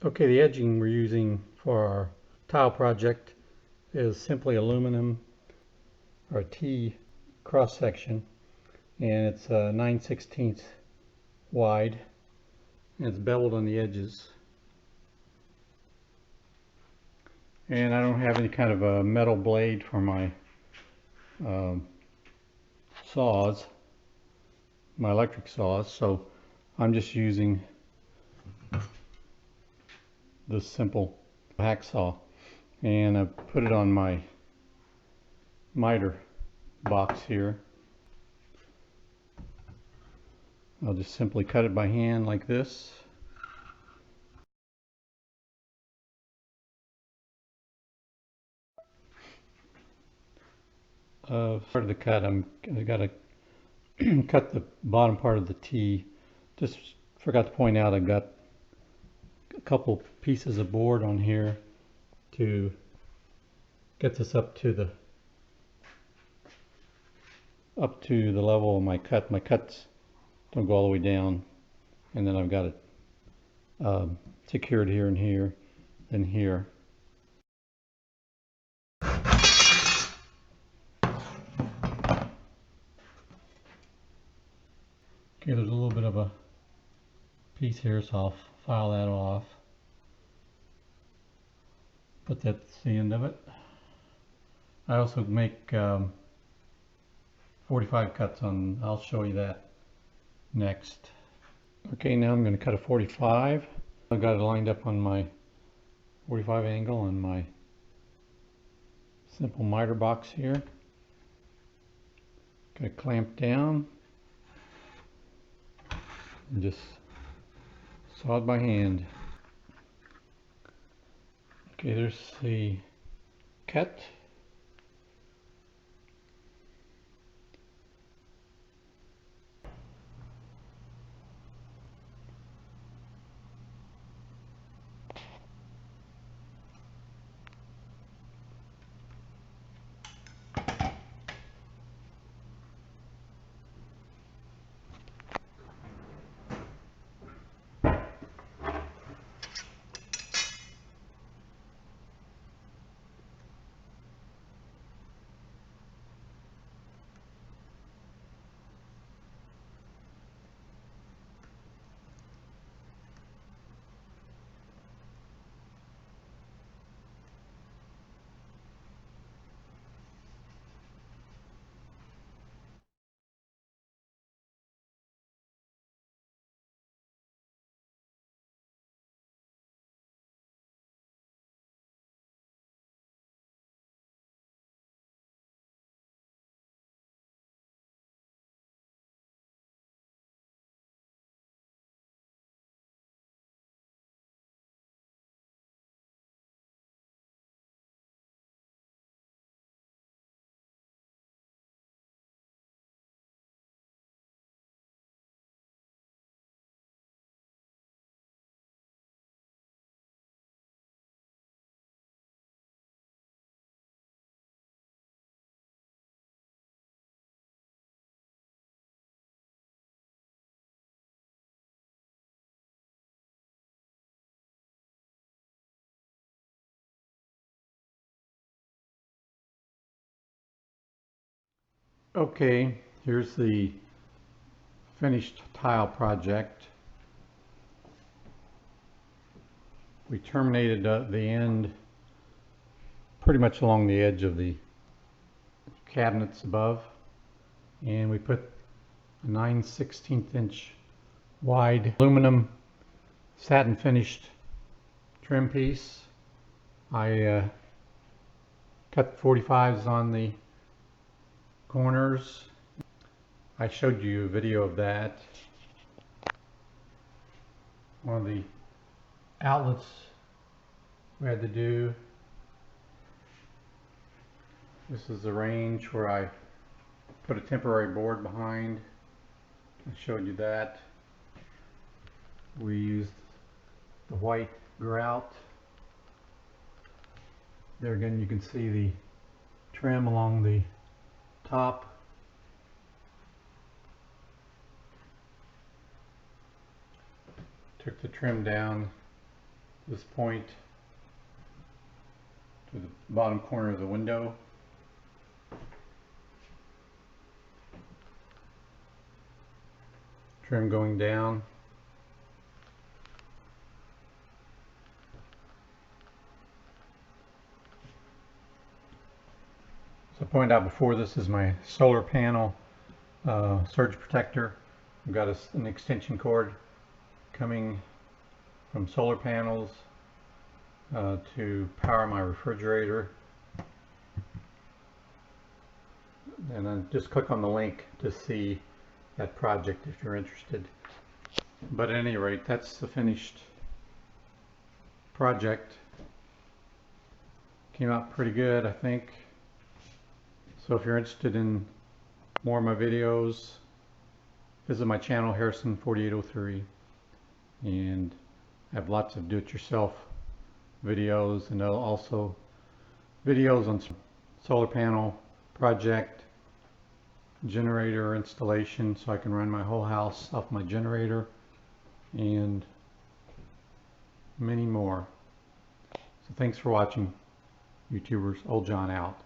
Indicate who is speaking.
Speaker 1: Okay, the edging we're using for our tile project is simply aluminum or T cross section, and it's 9/16 wide, and it's beveled on the edges. And I don't have any kind of a metal blade for my saws, my electric saws, so I'm just using this simple hacksaw, and I put it on my miter box here. I'll just simply cut it by hand like this. Part of the cut, I got to cut the bottom part of the T. Just forgot to point out, I got a couple pieces of board on here to get this up to the level of my cut. My cuts don't go all the way down, and then I've got it secured here and here, and here. Okay, there's a little bit of a piece here, so I'll file that off. But that's the end of it. I also make 45 cuts on, I'll show you that next. Okay, now I'm going to cut a 45. I've got it lined up on my 45 angle on my simple miter box here. Got it clamped down and just saw it by hand. Okay, there's the cut. Okay, here's the finished tile project. We terminated the end pretty much along the edge of the cabinets above, and we put a 9/16 inch wide aluminum satin finished trim piece. I cut 45s on the corners. I showed you a video of that. One of the outlets we had to do. This is the range where I put a temporary board behind. I showed you that. We used the white grout. There again you can see the trim along the top. Took the trim down this point to the bottom corner of the window. Trim going down. So I pointed out before, this is my solar panel surge protector. I've got an extension cord coming from solar panels to power my refrigerator. And then just click on the link to see that project if you're interested. But at any rate, that's the finished project. Came out pretty good, I think. So if you're interested in more of my videos, visit my channel, Harrison4803, and I have lots of do-it-yourself videos, and also videos on solar panel project, generator installation, so I can run my whole house off my generator, and many more. So thanks for watching, YouTubers. Old John out.